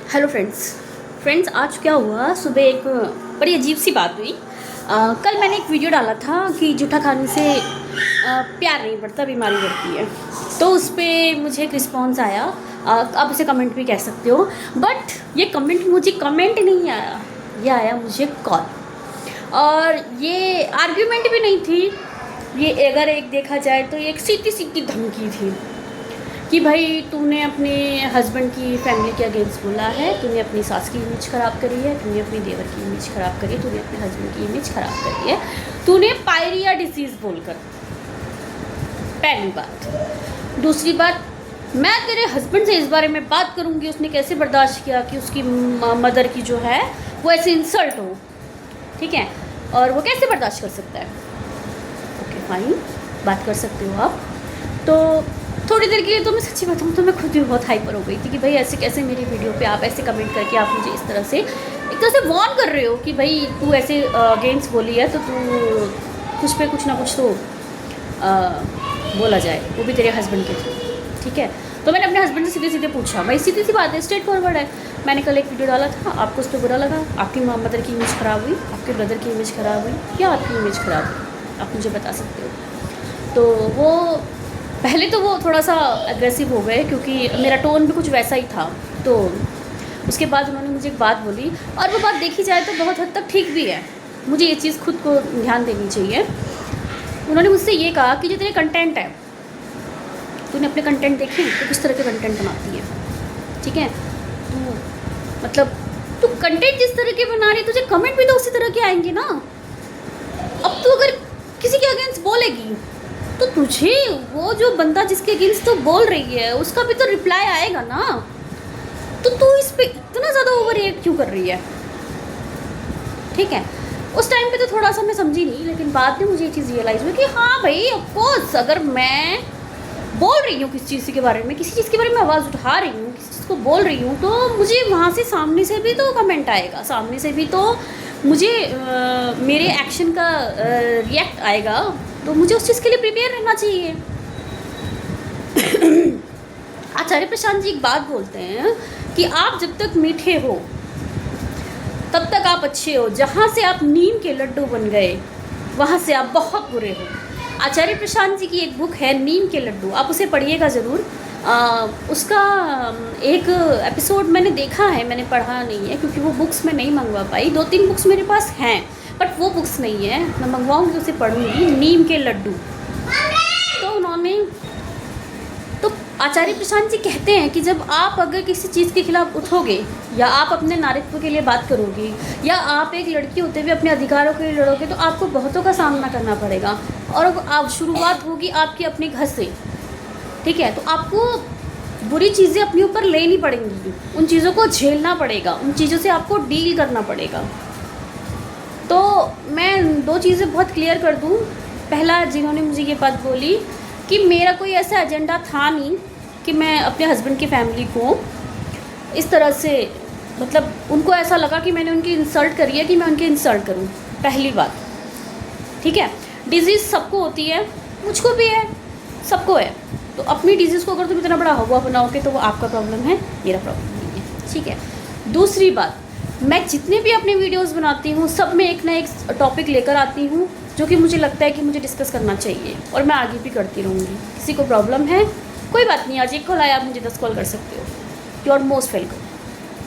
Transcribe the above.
Hello friends आज क्या हुआ। सुबह एक बड़ी अजीब सी बात हुई। कल मैंने एक वीडियो डाला था कि जूठा खाने से प्यार नहीं बढ़ता, बीमारी बढ़ती है। तो उस पर मुझे एक रिस्पॉन्स आया। आप इसे कमेंट भी कह सकते हो, बट ये कमेंट मुझे कमेंट नहीं आया, ये आया मुझे कॉल। और ये आर्ग्यूमेंट भी नहीं थी, ये अगर एक देखा जाए तो एक सीधी सीधी धमकी थी कि भाई तूने अपने हस्बैंड की फैमिली के अगेंस्ट बोला है, तूने अपनी सास की इमेज ख़राब करी है, तूने अपनी देवर की इमेज ख़राब करी है, तूने अपने हस्बैंड की इमेज ख़राब करी है, तूने पायरिया डिसीज़ बोलकर। पहली बात। दूसरी बात, मैं तेरे हस्बैंड से इस बारे में बात करूँगी उसने कैसे बर्दाश्त किया कि उसकी मदर की जो है वो ऐसे इंसल्ट हो, ठीक है, और वो कैसे बर्दाश्त कर सकता है। ओके फाइन, बात कर सकते हो आप। तो थोड़ी देर के लिए तो मैं सच्ची बताऊँ तो मैं खुद भी बहुत हाइपर हो गई थी कि भाई ऐसे कैसे मेरी वीडियो पे आप ऐसे कमेंट करके आप मुझे इस तरह से एक तरह से वार्न कर रहे हो कि भाई तू ऐसे अगेंस्ट बोली है तो तू कुछ पे कुछ ना कुछ तो बोला जाए, वो भी तेरे हस्बैंड के थ्रू, ठीक है। तो मैंने अपने हस्बैंड से सीधे सीधे पूछा, भाई सीधी सी बात है, स्ट्रेट फॉरवर्ड है। मैंने कल एक वीडियो डाला था, आपको उस पर बुरा लगा, आपकी मदर की इमेज ख़राब हुई, आपके ब्रदर की इमेज ख़राब हुई, या आपकी इमेज ख़राब हुई, आप मुझे बता सकते हो। तो वो पहले तो वो थोड़ा सा अग्रेसिव हो गए क्योंकि मेरा टोन भी कुछ वैसा ही था। तो उसके बाद उन्होंने मुझे एक बात बोली, और वो बात देखी जाए तो बहुत हद तक ठीक भी है, मुझे ये चीज़ खुद को ध्यान देनी चाहिए। उन्होंने मुझसे ये कहा कि जो तेरे कंटेंट है, तूने अपने कंटेंट देखे तो किस तरह के कंटेंट बनाती है, ठीक है। तू मतलब तू कंटेंट जिस तरह के बना रही है, तुझे कमेंट भी तो उसी तरह के आएंगे ना। अब तू अगर किसी के अगेंस्ट बोलेगी तो तुझे वो जो बंदा जिसके अगेंस्ट तो बोल रही है उसका भी तो रिप्लाई आएगा ना। तो तू इस पे इतना ज़्यादा ओवर रिएक्ट क्यों कर रही है, ठीक है। उस टाइम पे तो थोड़ा सा मैं समझी नहीं, लेकिन बाद में मुझे ये चीज़ रियलाइज़ हुई कि हाँ भाई ऑफकोर्स, अगर मैं बोल रही हूँ किसी चीज़ के बारे में, किसी चीज़ के बारे में आवाज़ उठा रही हूँ, किसी चीज़ को बोल रही हूँ, तो मुझे वहाँ से सामने से भी तो कमेंट आएगा, सामने से भी तो मुझे मेरे एक्शन का रिएक्ट आएगा। तो मुझे उस चीज़ के लिए प्रिपेयर रहना चाहिए। आचार्य प्रशांत जी एक बात बोलते हैं कि आप जब तक मीठे हो तब तक आप अच्छे हो, जहाँ से आप नीम के लड्डू बन गए वहाँ से आप बहुत बुरे हो। आचार्य प्रशांत जी की एक बुक है नीम के लड्डू, आप उसे पढ़िएगा ज़रूर। उसका एक एपिसोड मैंने देखा है, मैंने पढ़ा नहीं है क्योंकि वो बुक्स मैं नहीं मंगवा पाई। 2-3 बुक्स मेरे पास हैं बट वो बुक्स नहीं है, मैं मंगवाऊंगी, उसे पढ़ूंगी। नीम के लड्डू। तो उन्होंने तो आचार्य प्रशांत जी कहते हैं कि जब आप अगर किसी चीज़ के खिलाफ उठोगे, या आप अपने नारित्व के लिए बात करोगे, या आप एक लड़की होते हुए अपने अधिकारों के लिए लड़ोगे, तो आपको बहुतों का सामना करना पड़ेगा। और अब शुरुआत होगी आपकी अपने घर से, ठीक है। तो आपको बुरी चीज़ें अपने ऊपर लेनी पड़ेंगी, उन चीज़ों को झेलना पड़ेगा, उन चीज़ों से आपको डील करना पड़ेगा। तो मैं 2 चीज़ें बहुत क्लियर कर दूँ। पहला, जिन्होंने मुझे ये बात बोली कि मेरा कोई ऐसा एजेंडा था नहीं कि मैं अपने हस्बैंड की फैमिली को इस तरह से, मतलब उनको ऐसा लगा कि मैंने उनकी इंसल्ट करी है कि मैं उनकी इंसल्ट करूँ। पहली बात, ठीक है। डिजीज़ सबको होती है, मुझको भी है, सबको है। तो अपनी डिजीज़ को अगर तुम इतना बड़ा हवा बनाओगे तो वो आपका प्रॉब्लम है, मेरा प्रॉब्लम नहीं है, ठीक है। दूसरी बात, मैं जितने भी अपने वीडियोस बनाती हूँ सब में एक ना एक टॉपिक लेकर आती हूँ जो कि मुझे लगता है कि मुझे डिस्कस करना चाहिए, और मैं आगे भी करती रहूँगी। किसी को प्रॉब्लम है, कोई बात नहीं, आज एक कॉल आया, आप मुझे 10 कॉल कर सकते हो। You are most welcome.